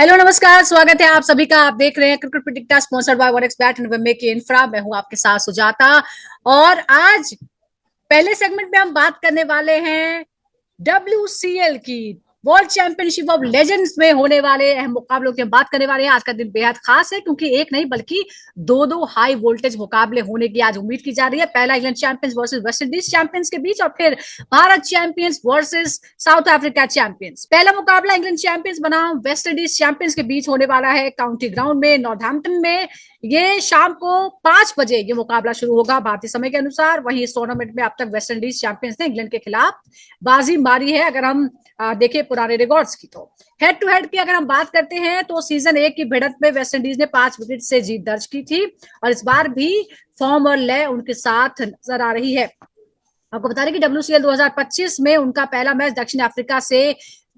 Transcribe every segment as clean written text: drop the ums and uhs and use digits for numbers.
Hello नमस्कार, स्वागत है आप सभी का। आप देख रहे हैं cricket predictor sponsored by one x bet and K infra. मैं हूं आपके साथ सुजाता। और आज पहले सेगमेंट में हम बात करने वाले हैं WCL की, वर्ल्ड चैंपियनशिप ऑफ लेजेंड्स में होने वाले अहम मुकाबलों की हम बात करने वाले हैं। आज का दिन बेहद खास है क्योंकि एक नहीं बल्कि दो दो हाई वोल्टेज मुकाबले होने की आज उम्मीद की जा रही है। पहला England champions versus West Indies champions के बीच, और फिर Bharat champions versus south Africa champions. पहला मुकाबला इंग्लैंड चैंपियंस बनाम वेस्ट इंडीज चैंपियंस के बीच होने वाला है काउंटी ग्राउंड में, नॉर्थहैम्पटन में। ये शाम को 5 बजे ये मुकाबला शुरू होगा भारतीय समय के अनुसार। वहीं इस टूर्नामेंट में अब तक वेस्ट इंडीज चैंपियंस ने इंग्लैंड के खिलाफ बाजी मारी है। अगर हम देखें पुराने रिकॉर्ड्स की, तो हेड टू हेड की अगर हम बात करते हैं तो सीजन 1 की भिड़ंत में वेस्ट इंडीज ने 5 विकेट से जीत दर्ज की थी, और इस बार भी फॉर्म और लय उनके साथ नजर आ रही है। आपको बता दें कि WCL 2025 में उनका पहला मैच दक्षिण अफ्रीका से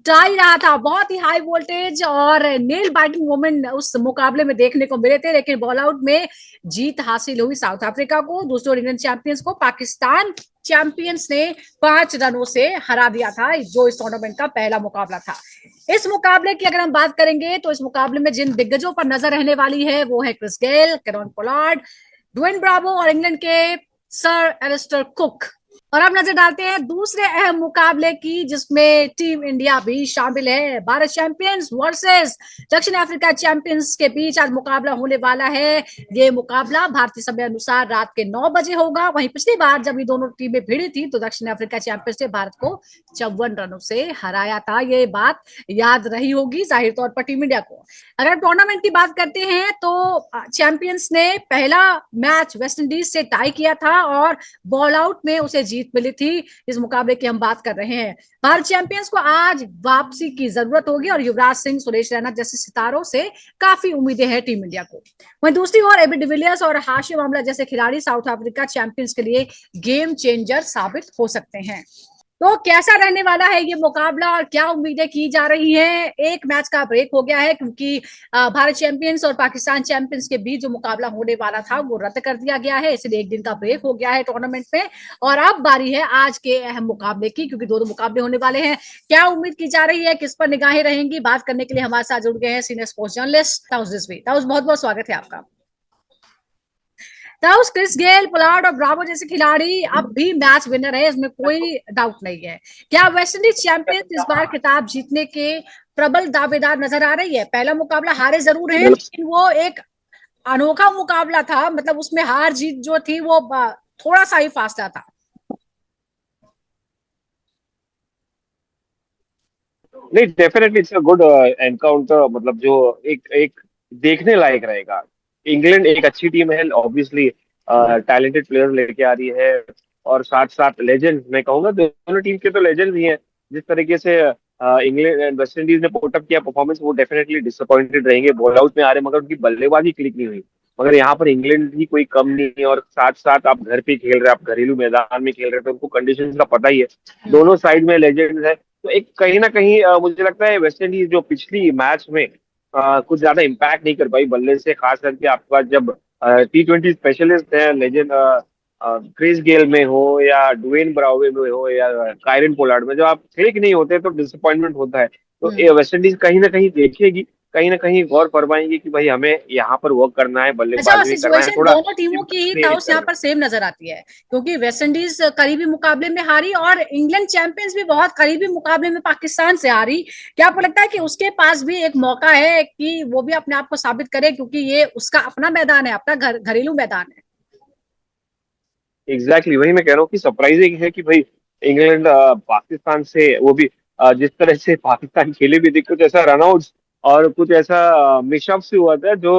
टाई रहा था। बहुत ही हाई वोल्टेज और नेल बाइटिंग मोमेंट उस मुकाबले में देखने को मिले थे, लेकिन बॉल आउट में जीत हासिल हुई साउथ अफ्रीका को। दूसरी ओर इंग्लैंड चैंपियंस को पाकिस्तान चैंपियंस ने 5 रनों से हरा दिया था, जो इस टूर्नामेंट का पहला मुकाबला था। इस मुकाबले की अगर हम बात करेंगे तो इस मुकाबले में जिन दिग्गजों पर नजर रहने वाली है वो है Chris Gayle, Kieron Pollard, Dwayne Bravo और इंग्लैंड के सर एलिस्टर कुक। और अब नजर डालते हैं दूसरे अहम मुकाबले की, जिसमें टीम इंडिया भी शामिल है। भारत चैंपियंस वर्सेस दक्षिण अफ्रीका चैंपियंस के बीच आज मुकाबला होने वाला है। ये मुकाबला भारतीय समय अनुसार रात के 9 बजे होगा। वहीं पिछली बार जब ये दोनों टीमें भिड़ी थी तो दक्षिण अफ्रीका चैंपियंस ने भारत को 54 रनों से हराया था। ये बात याद रही होगी जाहिर तौर पर टीम इंडिया को। अगर टूर्नामेंट की बात करते हैं तो चैंपियंस ने पहला मैच वेस्ट इंडीज से टाई किया था और बॉल आउट में उसे जीत मिली थी। इस मुकाबले की हम बात कर रहे हैं। भारत चैंपियंस को आज वापसी की जरूरत होगी और युवराज सिंह, सुरेश रैना जैसे सितारों से काफी उम्मीदें हैं टीम इंडिया को। वहीं दूसरी ओर एबी डिविलियर्स और हाशिम आमला जैसे खिलाड़ी साउथ अफ्रीका चैंपियंस के लिए गेम चेंजर साबित हो सकते हैं। तो कैसा रहने वाला है ये मुकाबला और क्या उम्मीदें की जा रही हैं? एक मैच का ब्रेक हो गया है क्योंकि भारत चैंपियंस और पाकिस्तान चैंपियंस के बीच जो मुकाबला होने वाला था वो रद्द कर दिया गया है, इसलिए एक दिन का ब्रेक हो गया है टूर्नामेंट में। और अब बारी है आज के अहम मुकाबले की, क्योंकि दो मुकाबले होने वाले हैं। क्या उम्मीद की जा रही है, किस पर निगाहें रहेंगी, बात करने के लिए हमारे साथ जुड़ गए हैं senior sports journalist taus Rizvi. Taus, बहुत बहुत स्वागत है आपका। ताउस, क्रिस गेल, पोलार्ड और ब्रावो जैसे खिलाड़ी अब भी मैच विनर है, इसमें कोई डाउट नहीं है। क्या वेस्ट इंडीज चैंपियंस इस बार खिताब जीतने के प्रबल दावेदार नजर आ रही है? पहला मुकाबला हारे जरूर है, लेकिन वो एक अनोखा मुकाबला था। मतलब उसमें हार जीत जो थी वो थोड़ा सा ही फासला था। नहीं, definitely it's a good encounter. मतलब जो एक एक देखने लायक रहेगा। इंग्लैंड एक अच्छी टीम है, ऑब्वियसली टैलेंटेड प्लेयर लेके आ रही है, और साथ साथ लेजेंड, मैं कहूंगा दोनों टीम के तो लेजेंड ही हैं। जिस तरीके से इंग्लैंड एंड वेस्ट इंडीज ने पुटअप किया परफॉर्मेंस, वो डेफिनेटली डिसअपॉइंटेड रहेंगे। बॉल आउट में आ रहे मगर उनकी बल्लेबाजी क्लिक नहीं हुई। मगर यहाँ पर इंग्लैंड भी कोई कम नहीं है, और साथ साथ आप घर पे खेल रहे हैं, आप घरेलू मैदान में खेल रहे हैं, तो उनको कंडीशन का पता ही है। दोनों साइड में लेजेंड्स है, तो एक कहीं ना कहीं मुझे लगता है वेस्ट इंडीज जो पिछली मैच में कुछ ज्यादा इम्पैक्ट नहीं कर पाई बल्ले से, खास करके आपके पास जब T20 स्पेशलिस्ट है लेजेंड क्रिस गेल में हो या ड्वेन ब्रावो में हो या कायरन पोलार्ड में, जब आप क्लिक नहीं होते तो डिसअपॉइंटमेंट होता है। तो ये वेस्ट इंडीज कहीं ना कहीं देखेगी, कहीं ना कहीं गौर फरमाएंगे कि भाई हमें यहाँ पर वर्क करना है, अच्छा, और बल्लेबाजी भी करना है, सिचुएशन थोड़ा दोनों टीमों की ही ताउस यहाँ पर सेम नजर आती है, क्योंकि वेस्ट इंडीज करीबी मुकाबले में हारी और इंग्लैंड चैंपियंस भी बहुत करीबी मुकाबले में पाकिस्तान से हारी। क्या आपको लगता है कि उसके पास भी एक मौका है कि वो भी अपने आप को साबित करे, क्योंकि ये उसका अपना मैदान है, अपना घरेलू मैदान है? एग्जैक्टली वही मैं कह रहा हूँ कि सरप्राइजिंग है कि भाई इंग्लैंड पाकिस्तान से, वो भी जिस तरह से पाकिस्तान खेले भी थे, कुछ ऐसा रनआउट्स और कुछ ऐसा मिशअप्स भी हुआ था जो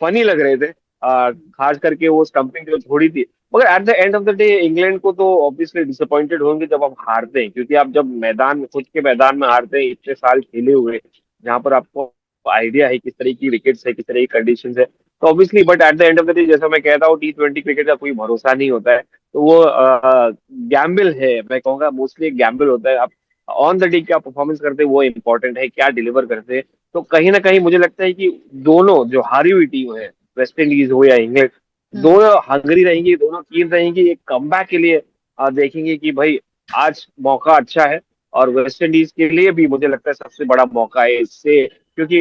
फनी लग रहे थे। खास करके वो स्टंपिंग जो छोड़ी थी। मगर at the end of the day England को तो ऑब्वियसली डिसअपॉइंटेड होंगे जब आप हारते हैं, क्योंकि आप जब मैदान खुद के मैदान में हारते हैं, इतने साल खेले हुए, जहाँ पर आपको आइडिया है किस तरह की विकेट्स है, किस तरह की कंडीशन है, तो obviously, but at the end of the day जैसा मैं कहता हूँ T20 क्रिकेट का कोई भरोसा नहीं होता है। तो वो गैम्बल है, मैं कहूंगा मोस्टली एक गैम्बल होता है। आप ऑन द डे क्या परफॉर्मेंस करते हैं वो इंपॉर्टेंट है, क्या डिलीवर करते हैं। तो कहीं ना कहीं मुझे लगता है कि दोनों जो हारी हुई टीम है, वेस्ट इंडीज हो या इंग्लैंड, दोनों हंगरी रहेंगी, दोनों टीम रहेंगी एक कमबैक के लिए। देखेंगे कि भाई आज मौका अच्छा है, और वेस्ट इंडीज के लिए भी मुझे लगता है सबसे बड़ा मौका है इससे क्योंकि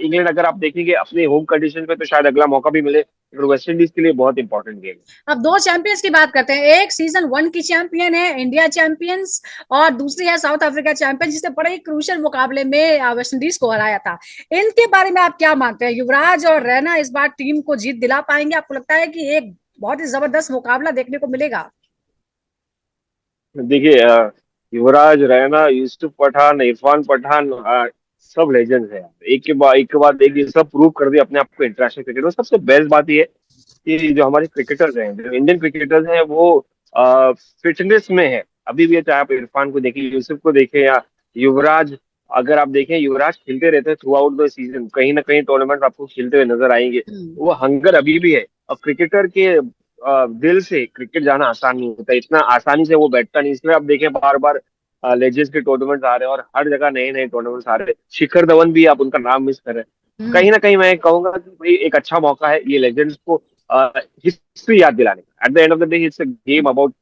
इंग्लैंड अगर आप देखेंगे अपने होम कंडीशन पे तो शायद अगला मौका भी मिले, और वेस्ट इंडीज के लिए बहुत इंपॉर्टेंट गेम है। अब दो चैंपियंस की बात करते हैं। एक सीजन 1 की चैंपियन है इंडिया चैंपियंस, और दूसरी है साउथ अफ्रीका चैंपियन, जिसने बड़े ही क्रूशियल मुकाबले में वेस्ट इंडीज को हराया था। इनके बारे में आप क्या मानते हैं? युवराज और रैना इस बार टीम को जीत दिला पाएंगे? आपको लगता है कि एक बहुत ही जबरदस्त मुकाबला देखने को मिलेगा? देखिए युवराज, रैना, यूसुफ पठान, इरफान पठान, सब लेजेंड्स हैं यार। एक के बाद एक ये सब प्रूव कर दिया अपने आप को इंटरनेशनल क्रिकेट में। सबसे बेस्ट बात ये है कि जो हमारे क्रिकेटर्स हैं, जो इंडियन क्रिकेटर्स हैं, वो फिटनेस में है अभी भी। चाहे आप इरफान को देखें, यूसुफ को देखें, या युवराज, अगर आप देखें युवराज खेलते रहते हैं थ्रू आउट द सीजन, कहीं ना कहीं टूर्नामेंट आपको खेलते हुए नजर आएंगे। हम्म। वो हंगर अभी भी है। और क्रिकेटर के दिल से क्रिकेट जाना आसान नहीं होता, इतना आसानी से वो बैठता नहीं। इसलिए आप देखें बार बार लेजेंड्स के टूर्नामेंट्स आ रहे हैं, और हर जगह नए नए टूर्नामेंट्स आ रहे हैं। शिखर धवन भी, आप उनका नाम मिस कर रहे हैं। हम्म। कहीं ना कहीं मैं कहूंगा कि भाई एक अच्छा मौका है ये लेजेंड्स को हिस्ट्री याद दिलाने का। At the end of the day it's a game about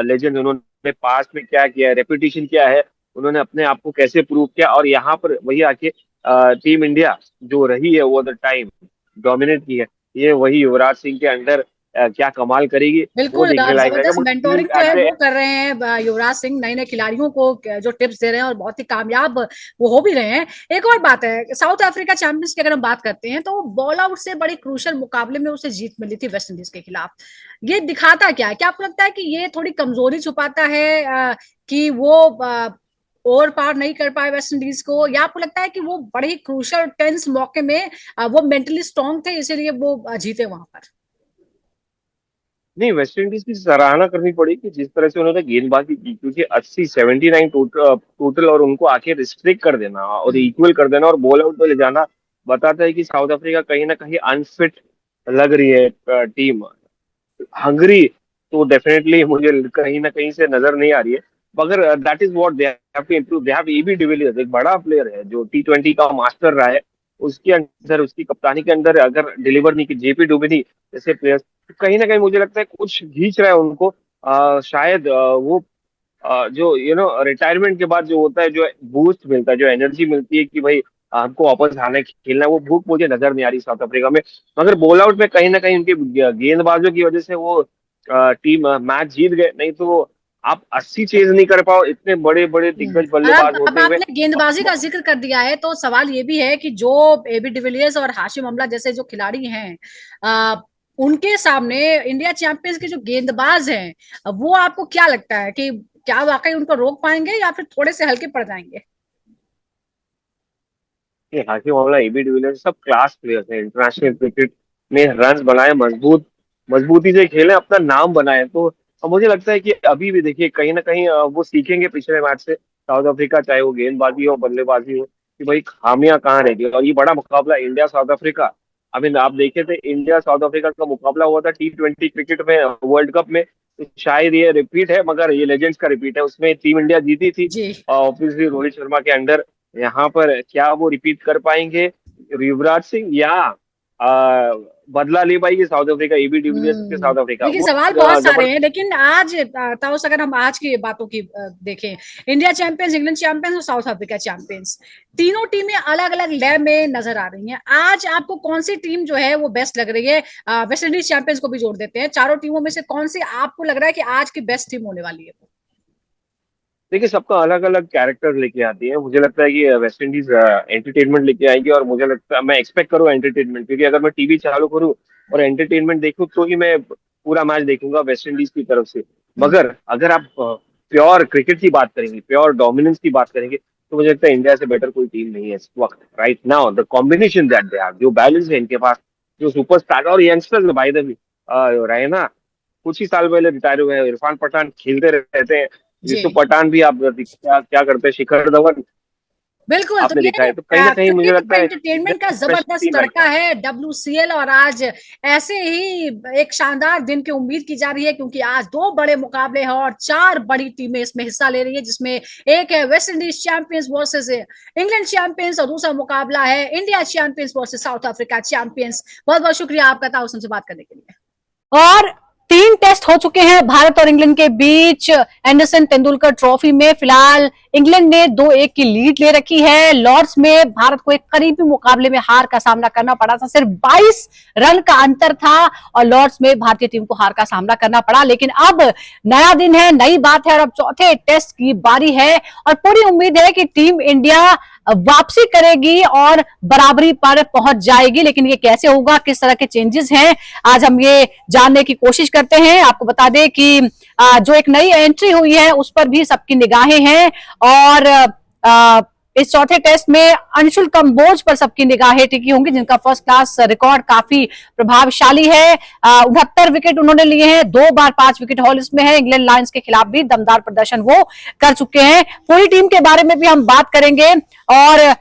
legend. उन्होंने पास्ट में क्या किया है, रेपुटेशन क्या है, उन्होंने अपने आप को कैसे प्रूव किया, और यहाँ पर वही आके टीम इंडिया जो रही है ओवर द टाइम, डोमिनेट की है, ये वही युवराज सिंह के अंडर क्या कमाल करेगी, वो बिल्कुल, देखने लायक रहेगा। जबरदस्त मगर मेंटोरिंग जो एट है द वो कर रहे हैं युवराज सिंह, नए नए खिलाड़ियों को जो टिप्स दे रहे हैं, और बहुत ही कामयाब वो हो भी रहे हैं। एक और बात है, साउथ अफ्रीका चैंपियंस की अगर हम बात करते हैं, तो बॉल आउट से बड़ी क्रूशियल मुकाबले में उसे जीत मिली थी वेस्ट इंडीज के खिलाफ। ये दिखाता क्या है? क्या आपको लगता है कि ये थोड़ी कमजोरी छुपाता है कि वो ओवर पार नहीं कर पाए वेस्ट इंडीज को, या आपको लगता है कि वो बड़े ही क्रूशियल टेंस मौके में वो मेंटली स्ट्रांग थे, इसीलिए वो जीते वहां पर? नहीं, वेस्ट इंडीज की सराहना करनी पड़ेगी जिस तरह से उन्होंने गेंदबाजी की, क्योंकि 80-79 टोटल, और उनको आके रिस्ट्रिक्ट कर देना और हम्म। इक्वल कर देना और बॉल आउट पे ले जाना बताता है कि साउथ अफ्रीका कहीं ना कहीं अनफिट लग रही है टीम। हंगरी तो डेफिनेटली मुझे कहीं ना कहीं से नजर नहीं आ रही है। मगर that is what they have to improve. They have AB de Villiers, एक बड़ा प्लेयर है जो T20 का मास्टर रहा है। उसके अंदर, उसकी कप्तानी के अंदर अगर डिलीवर नहीं की, JP डुमिनी जैसे प्लेयर्स, तो कहीं ना कहीं मुझे लगता है कुछ खींच रहा है उनको। शायद वो जो रिटायरमेंट के बाद जो होता है, जो बूस्ट मिलता है, जो एनर्जी मिलती है कि भाई हमको वापस आना है, खेलना है, वो भूख मुझे नजर नहीं आ रही साउथ अफ्रीका में। मगर बॉल आउट में कहीं ना कहीं उनके गेंदबाजों की वजह से वो टीम मैच जीत गए। नहीं तो आप 80 चेज नहीं कर पाओ इतने बड़े बड़े दिग्गज अब बल्लेबाज अब होते हुए। आपने गेंदबाजी का जिक्र कर दिया है, तो सवाल ये भी है कि जो एबी डिविलियर्स और हाशिम अमला जैसे जो खिलाड़ी हैं, आ, उनके सामने इंडिया चैंपियंस के जो गेंदबाज हैं, वो आपको क्या लगता है कि क्या वाकई उनको रोक पाएंगे, या फिर थोड़े से हल्के पड़ जाएंगे? ये हाशिम अमला, AB डिविलियर्स सब क्लास प्लेयर्स हैं। इंटरनेशनल क्रिकेट में रन बनाए, मजबूती से खेले, अपना नाम बनाए। तो अब मुझे लगता है कि अभी भी देखिए कहीं ना कहीं वो सीखेंगे पिछले मैच से साउथ अफ्रीका, चाहे वो गेंदबाजी हो बल्लेबाजी हो, कि भाई खामियां कहाँ रह गई। और ये बड़ा मुकाबला India south Africa, I mean आप देखे थे इंडिया साउथ अफ्रीका का मुकाबला हुआ था T20 क्रिकेट में, वर्ल्ड कप में। तो शायद ये रिपीट है, मगर ये लेजेंड्स का रिपीट है। उसमें टीम इंडिया जीती थी जी। ऑब्वियसली रोहित शर्मा के अंडर। यहाँ पर क्या वो रिपीट कर पाएंगे युवराज सिंह, या आ, बदला ले पाएगी साउथ अफ्रीका, AB डिविलियर्स के साउथ अफ्रीका, देखिए, वो सवाल बहुत सारे जबर। हैं, लेकिन आज ताउस, अगर हम आज की बातों की देखें, इंडिया चैंपियंस, इंग्लैंड चैंपियंस और साउथ अफ्रीका चैंपियंस, तीनों टीमें अलग अलग लय में नजर आ रही हैं। आज आपको कौन सी टीम जो है वो बेस्ट लग रही है? वेस्ट इंडीज चैंपियंस को भी जोड़ देते हैं, चारों टीमों में से कौन सी आपको लग रहा है कि आज की बेस्ट टीम होने वाली है? देखिए सबका अलग अलग कैरेक्टर लेके आती है। मुझे लगता है कि वेस्ट इंडीज एंटरटेनमेंट लेके आएगी, और मुझे लगता है मैं एक्सपेक्ट करूँ एंटरटेनमेंट, क्योंकि अगर मैं टीवी चालू करूँ और एंटरटेनमेंट देखूँ तो ही मैं पूरा मैच देखूंगा वेस्ट इंडीज की तरफ से। हम्म। मगर अगर आप प्योर क्रिकेट की बात करेंगे, प्योर डोमिनेंस की बात करेंगे, तो मुझे लगता है इंडिया से बेटर कोई टीम नहीं है इस वक्त। Right now the combination that they have, जो बैलेंस है इनके पास, जो सुपरस्टार और यंगस्टर्स बाय द वे रहे ना, कुछ ही साल पहले रिटायर हुए हैं। इरफान पठान खेलते रहते हैं, जी। यूसुफ पठान भी आप क्या क्या करते हैं, शिखर धवन बिल्कुल, तो आपने ये देखा है। तो कहीं ना कहीं मुझे क्रिकेट लगता है एंटरटेनमेंट का बेस्ट जबरदस्त टीम राइट तड़का नाउ। है WCL, और आज ऐसे ही एक शानदार दिन की उम्मीद की जा रही है, क्योंकि आज दो बड़े मुकाबले हैं और चार बड़ी टीमें इसमें हिस्सा ले रही है, जिसमें एक है West Indies champions versus England champions, और दूसरा मुकाबला है India champions versus south Africa champions. बहुत बहुत शुक्रिया आपका ताउसन से बात करने के लिए। और 3 टेस्ट हो चुके हैं भारत और इंग्लैंड के बीच एंडरसन तेंदुलकर ट्रॉफी में। फिलहाल इंग्लैंड ने 2-1 की लीड ले रखी है। लॉर्ड्स में भारत को एक करीबी मुकाबले में हार का सामना करना पड़ा था, सिर्फ 22 रन का अंतर था और लॉर्ड्स में भारतीय टीम को हार का सामना करना पड़ा। लेकिन अब नया दिन है, नई बात है और अब चौथे टेस्ट की बारी है और पूरी उम्मीद है कि टीम इंडिया वापसी करेगी और बराबरी पर पहुंच जाएगी। लेकिन ये कैसे होगा, किस तरह के चेंजेस हैं, आज हम ये जानने की कोशिश करते हैं। आपको बता दें कि जो एक नई एंट्री हुई है उस पर भी सबकी निगाहें हैं और इस चौथे टेस्ट में अंशुल कंबोज पर सबकी निगाहें टिकी होंगी, जिनका फर्स्ट क्लास रिकॉर्ड काफी प्रभावशाली है। 69 विकेट उन्होंने लिए हैं, 2 बार 5 विकेट हॉल इसमें है। इंग्लैंड लायंस के खिलाफ भी दमदार प्रदर्शन वो कर चुके हैं। पूरी टीम के बारे में भी हम बात करेंगे और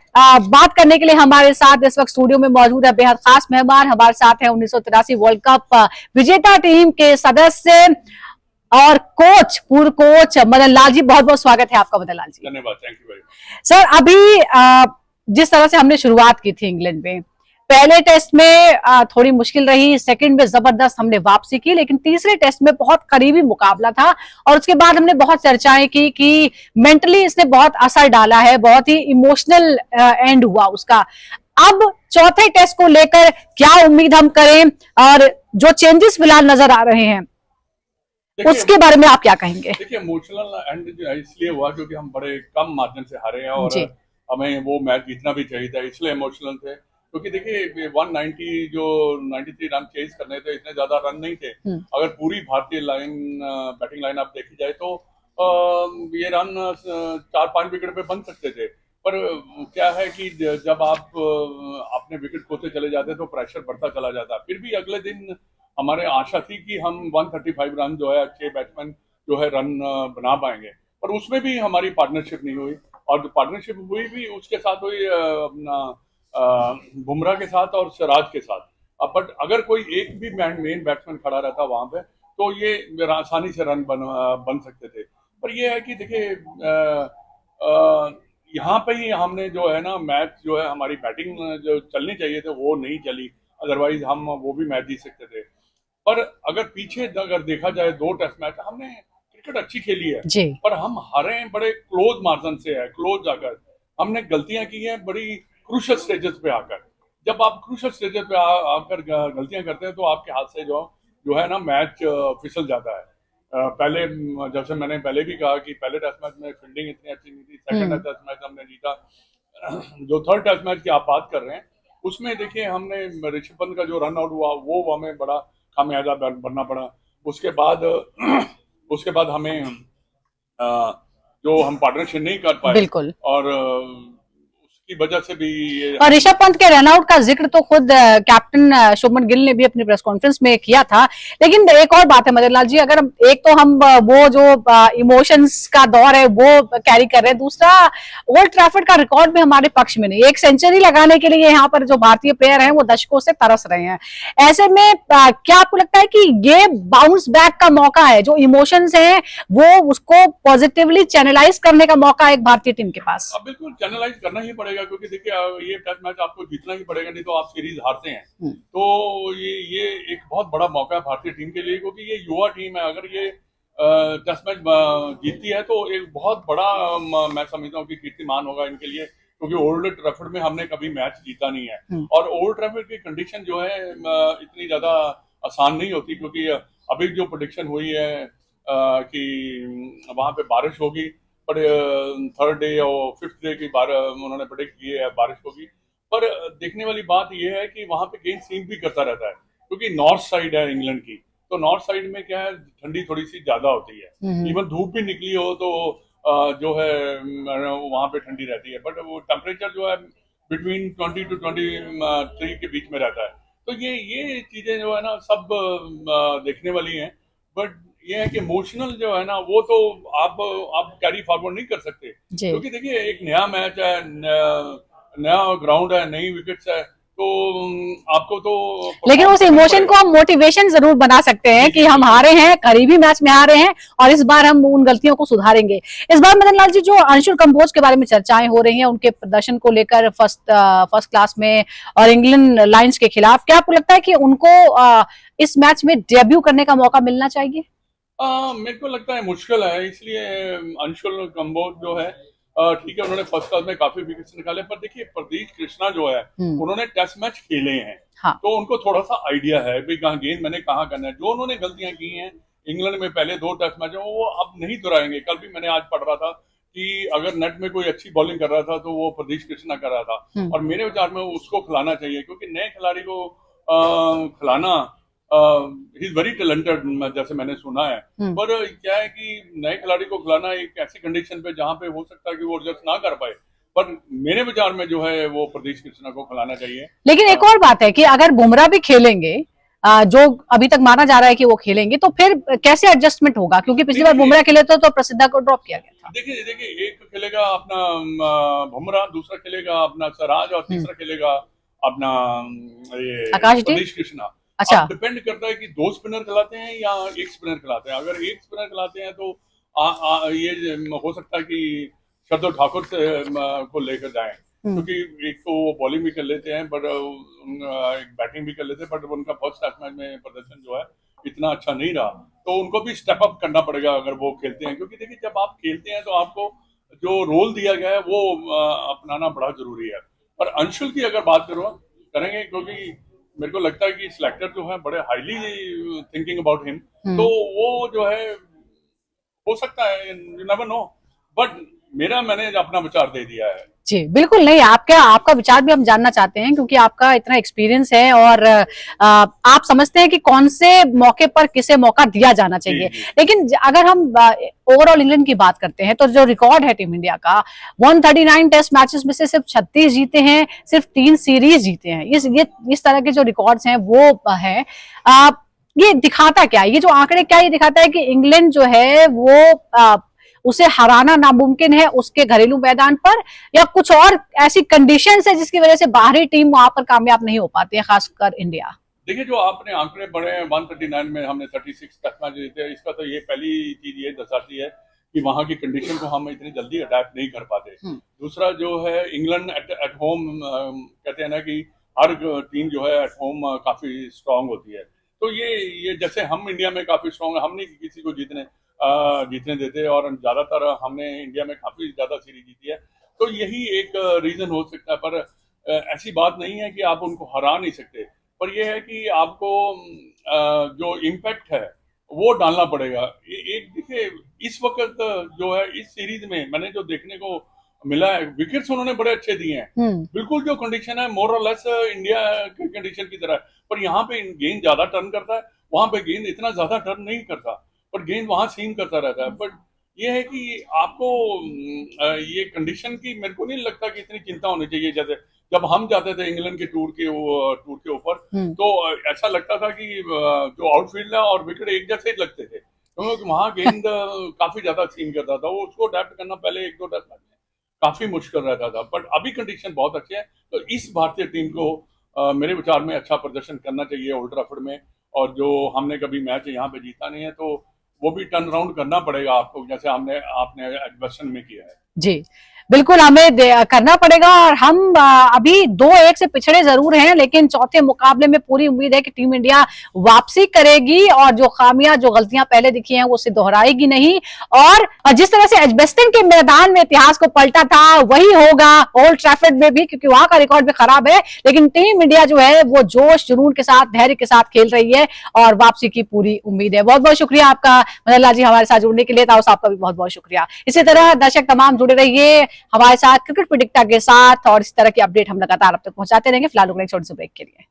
बात करने के लिए हमारे साथ इस वक्त स्टूडियो में मौजूद है बेहद खास मेहमान। हमारे साथ है 1983 वर्ल्ड कप विजेता टीम के सदस्य और कोच, पूर्व कोच मदन लाल जी। बहुत बहुत स्वागत है आपका मदन लाल जी। धन्यवाद, thank you very much. Sir, अभी जिस तरह से हमने शुरुआत की थी इंग्लैंड में, पहले टेस्ट में थोड़ी मुश्किल रही, सेकंड में जबरदस्त हमने वापसी की, लेकिन तीसरे टेस्ट में बहुत करीबी मुकाबला था और उसके बाद हमने बहुत चर्चाएं की कि मेंटली इसने बहुत असर डाला है, बहुत ही इमोशनल एंड हुआ उसका। अब चौथे टेस्ट को लेकर क्या उम्मीद हम करें और जो चेंजेस फिलहाल नजर आ रहे हैं उसके बारे में आप क्या कहेंगे? देखिए, इमोशनल एंड इसलिए हुआ क्योंकि हम बड़े कम मार्जिन से हारे हैं और हमें वो मैच जीतना भी चाहिए था, इसलिए इमोशनल थे। क्योंकि देखिए 190 जो 93 रन चेज करने थे, इतने ज्यादा रन नहीं थे। अगर पूरी भारतीय लाइन बैटिंग लाइन आप देखी जाए तो ये रन 4-5 विकेट पे बन सकते थे। पर क्या है कि जब आप अपने विकेट खोते चले जाते तो प्रेशर बढ़ता चला जाता। फिर भी अगले दिन हमारे आशा थी कि हम 135 रन जो है, अच्छे बैट्समैन जो है रन बना पाएंगे, पर उसमें भी हमारी पार्टनरशिप नहीं हुई। और जो पार्टनरशिप हुई भी उसके साथ हुई अपना बुमराह के साथ और सिराज के साथ। बट अगर कोई एक भी मेन बैट्समैन खड़ा रहता वहां पे तो ये आसानी से रन बन सकते थे। पर ये है कि देखिए यहाँ पे ही हमने जो है ना मैच जो है, हमारी बैटिंग जो चलनी चाहिए थे वो नहीं चली, अदरवाइज हम वो भी मैच जीत सकते थे। पर अगर पीछे अगर देखा जाए 2 टेस्ट मैच हमने क्रिकेट अच्छी खेली है जी। पर हम हारे हैं बड़े क्लोज मार्जिन से है, क्लोज आकर हमने गलतियां की हैं बड़ी क्रूशियल स्टेजेस पे आकर। जब आप क्रूशियल स्टेजेस पे आकर गलतियां करते हैं तो आपके हाथ से जो है ना मैच फिसल जाता है। पहले जैसे मैंने पहले भी कहा कि पहले टेस्ट मैच में फील्डिंग इतनी अच्छी नहीं थी, सेकंड टेस्ट मैच हमने जीता। जो थर्ड टेस्ट मैच की आप बात कर रहे हैं उसमें देखिए हमने ऋषभ पंत का जो रन आउट हुआ वो हमें बड़ा खामियाजा बनना पड़ा। उसके बाद हमें जो हम पार्टनरशिप नहीं कर पाए बिल्कुल, और उसकी वजह से भी और ऋषभ पंत के रनआउट का जिक्र तो खुद कैप्टन शुभमन गिल ने भी अपनी प्रेस कॉन्फ्रेंस में किया था। लेकिन एक और बात है मदन लाल जी, अगर एक तो हम वो जो इमोशंस का दौर है वो कैरी कर रहे हैं, दूसरा ओल्ड ट्रैफर्ड का रिकॉर्ड भी हमारे पक्ष में नहीं। एक सेंचुरी लगाने के लिए यहाँ पर जो भारतीय प्लेयर हैं वो दशकों से तरस रहे हैं। ऐसे में क्या आपको लगता है कि ये बाउंस बैक का मौका है, जो इमोशंस है वो उसको पॉजिटिवली चैनलाइज करने का मौका है एक भारतीय टीम के पास? बिल्कुल चैनलाइज करना ही पड़ेगा क्योंकि देखिए ये टेस्ट मैच आपको जीतना ही पड़ेगा, नहीं तो आप सीरीज हारते हैं। तो ये एक बहुत बड़ा मौका है भारतीय टीम के लिए क्योंकि ये युवा टीम है। अगर ये टेस्ट मैच जीतती है तो एक बहुत बड़ा मैं समझता हूँ कि कीर्तिमान होगा इनके लिए, क्योंकि ओल्ड ट्रैफर्ड में हमने कभी मैच जीता नहीं है और ओल्ड ट्रैफर्ड की कंडीशन जो है इतनी ज्यादा आसान नहीं होती क्योंकि अभी जो प्रेडिक्शन हुई है कि वहां पे बारिश होगी, पर थर्ड डे और फिफ्थ डे की उन्होंने प्रेडिक्ट किए है बारिश होगी। पर देखने वाली बात यह है कि वहां पे गेंद स्विंग भी करता रहता है क्योंकि नॉर्थ साइड है इंग्लैंड की, तो नॉर्थ साइड में क्या है ठंडी थोड़ी सी ज्यादा होती है। इवन धूप भी निकली हो तो जो है वहां पे ठंडी रहती है, बट वो टेम्परेचर जो है बिटवीन 20 to 23 के बीच में रहता है। तो ये चीजें जो है ना सब देखने वाली हैं। बट ये है कि इमोशनल जो है ना वो तो आप कैरी फॉरवर्ड नहीं कर सकते क्योंकि देखिए एक नया मैच है, नया ग्राउंड है, नई विकेट्स है, तो आपको तो, लेकिन उस इमोशन को हम मोटिवेशन जरूर बना सकते हैं कि हम हारे हैं, करीबी मैच में हारे हैं और इस बार हम उन गलतियों को सुधारेंगे। इस बार मदन लाल जी, जो अंशुल कंबोज के बारे में चर्चाएं हो रही हैं उनके प्रदर्शन को लेकर फर्स्ट क्लास में और इंग्लैंड लायंस के खिलाफ, क्या आपको लगता है कि उनको इस मैच में डेब्यू करने का मौका मिलना चाहिए? मेरे को लगता है मुश्किल है, इसलिए अंशुल कंबोज जो है ठीक है, उन्होंने फर्स्ट क्लास में काफी विकेट्स निकाले, पर देखिए प्रदीप कृष्णा जो है उन्होंने टेस्ट मैच खेले हैं। हाँ। तो उनको थोड़ा सा आइडिया है भी कहाँ गेंद मैंने कहाँ करना है। जो उन्होंने गलतियां की हैं इंग्लैंड में पहले 2 टेस्ट मैच में, वो अब नहीं दोहराएंगे। कल भी मैंने आज पढ़ रहा था कि अगर नेट में कोई अच्छी बॉलिंग कर रहा था तो वो प्रदीप कृष्णा कर रहा था, और मेरे विचार में उसको खिलाना चाहिए, क्योंकि नए खिलाड़ी को खिलाना, ही इज वेरी टैलेंटेड जैसे मैंने सुना है, पर क्या है कि नए खिलाड़ी को खिलाना एक ऐसी कंडीशन पे जहां पे हो सकता है कि वो एडजस्ट ना कर पाए, पर मेरे विचार में जो है वो प्रदीप कृष्णा को खिलाना चाहिए। लेकिन एक और बात है कि अगर बुमराह भी खेलेंगे, जो अभी तक माना जा रहा है कि वो खेलेंगे, तो फिर कैसे एडजस्टमेट होगा? क्योंकि पिछली बार बुमराह खेले तो प्रसिद्ध को ड्रॉप किया गया था। देखिए एक खेलेगा अपना बुमराह, दूसरा खेलेगा अपना सिराज, और तीसरा खेलेगा अपना ये प्रदीप कृष्णा। अच्छा, डिपेंड करता है कि 2 स्पिनर खिलाते हैं या 1 स्पिनर खिलाते हैं। अगर 1 स्पिनर खिलाते हैं तो ये हो सकता है कि शार्दुल ठाकुर से को लेकर जाएं, क्योंकि एक तो वो बॉलिंग भी कर लेते हैं, बट एक बैटिंग भी कर लेते हैं, बट उनका फर्स्ट टेस्ट मैच में प्रदर्शन जो है इतना अच्छा नहीं रहा, तो उनको भी स्टेप अप करना पड़ेगा अगर वो खेलते हैं। क्योंकि देखिए जब आप खेलते हैं तो आपको जो रोल दिया गया है वो अपनाना बड़ा जरूरी है। पर अंशुल की अगर बात करेंगे, क्योंकि मेरे को लगता है कि सिलेक्टर जो है बड़े हाईली थिंकिंग अबाउट हिम, तो वो जो है हो सकता है, यू नेवर नो, बट मैंने अपना विचार दे दिया है। जी बिल्कुल, नहीं, आपका विचार भी हम जानना चाहते हैं, क्योंकि आपका इतना एक्सपीरियंस है और आप समझते हैं कि कौन से मौके पर किसे मौका दिया जाना चाहिए। लेकिन अगर हम ओवरऑल इंग्लैंड की बात करते हैं तो जो रिकॉर्ड है टीम इंडिया का, 139 टेस्ट मैचेस में से सिर्फ 36 जीते हैं, सिर्फ 3 सीरीज जीते हैं। इस तरह के जो रिकॉर्ड्स हैं वो है, ये दिखाता क्या है, ये जो आंकड़े क्या ये दिखाता है कि इंग्लैंड जो है वो उसे हराना नामुमकिन है उसके घरेलू मैदान पर, या कुछ और ऐसी कंडीशंस है जिसकी वजह से बाहरी टीम वहां पर कामयाब नहीं हो पाती है, खासकर इंडिया? देखिए जो आपने आंकड़े बढ़े हैं, 139 में हमने 36 टेस्ट मैच जीते, इसका तो ये पहली चीज ये दर्शाती है कि वहां की कंडीशन को हम इतनी जल्दी अडेप्ट नहीं कर पाते। दूसरा जो है इंग्लैंड एट होम, कहते हैं ना कि हर टीम जो है एट होम काफी स्ट्रांग होती है, तो ये जैसे हम इंडिया में काफी स्ट्रांग है, हम नहीं किसी को जीतने देते, और ज्यादातर हमने इंडिया में काफी ज्यादा सीरीज जीती है, तो यही एक रीजन हो सकता है। पर ऐसी बात नहीं है कि आप उनको हरा नहीं सकते, पर यह है कि आपको जो इम्पैक्ट है वो डालना पड़ेगा। एक देखिए इस वक्त जो है इस सीरीज में मैंने जो देखने को मिला है, विकेट्स उन्होंने बड़े अच्छे दिए हैं, बिल्कुल जो कंडीशन है मोर और लेस इंडिया की कंडीशन की तरह, पर यहाँ पे गेंद ज्यादा टर्न करता है, वहां पे गेंद इतना ज्यादा टर्न नहीं करता, पर गेंद वहां सीम करता रहता है। बट ये है कि आपको ये कंडीशन की मेरे को नहीं लगता कि इतनी चिंता होनी चाहिए। जैसे जब हम जाते थे इंग्लैंड के टूर के ऊपर, तो ऐसा लगता था कि जो आउटफील्ड है और विकेट एक जैसे ही लगते थे, क्योंकि वहां गेंद काफी ज्यादा सीम करता था, वो उसको अडेप्ट करना पहले 1-2 टेस्ट मैच में काफी मुश्किल रहता था। बट अभी कंडीशन बहुत अच्छी है, तो इस भारतीय टीम को मेरे विचार में अच्छा प्रदर्शन करना चाहिए ओल्ड ट्रैफर्ड में, और जो हमने कभी मैच यहाँ पे जीता नहीं है तो वो भी टर्न अराउंड करना पड़ेगा आपको, जैसे आपने एडवर्सन में किया है। जी बिल्कुल, हमें करना पड़ेगा, और हम अभी 2-1 से पिछड़े जरूर हैं, लेकिन चौथे मुकाबले में पूरी उम्मीद है कि टीम इंडिया वापसी करेगी और जो खामियां, जो गलतियां पहले दिखी हैं वो उसे दोहराएगी नहीं, और जिस तरह से एजबेस्टन के मैदान में इतिहास को पलटा था वही होगा ओल्ड ट्रैफर्ड में भी, क्योंकि वहां का रिकॉर्ड भी खराब है, लेकिन टीम इंडिया जो है वो जोश जुनून के साथ, धैर्य के साथ खेल रही है और वापसी की पूरी उम्मीद है। बहुत बहुत शुक्रिया आपका मदन लाल जी हमारे साथ जुड़ने के लिए, ताऊ साहब का भी बहुत बहुत शुक्रिया। इसी तरह दर्शक तमाम जुड़े रहिए हमारे साथ क्रिकेट प्रेडिक्टर के साथ, और इस तरह की अपडेट हम लगातार अब तक पहुंचाते रहेंगे। फिलहाल रुक रहे छोटे से ब्रेक के लिए।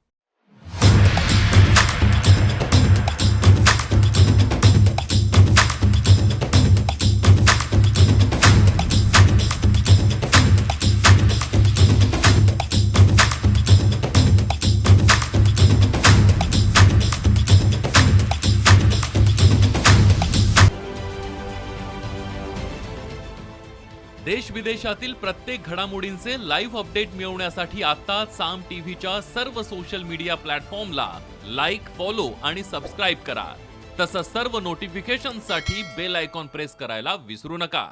देश विदेशातील प्रत्येक घडामोडींचे लाईव्ह अपडेट मिळवण्यासाठी आता साम टीव्हीच्या सर्व सोशल मीडिया प्लॅटफॉर्मला लाईक, फॉलो आणि सबस्क्राईब करा. तसंच सर्व नोटिफिकेशनसाठी बेल आयकॉन प्रेस करायला विसरू नका.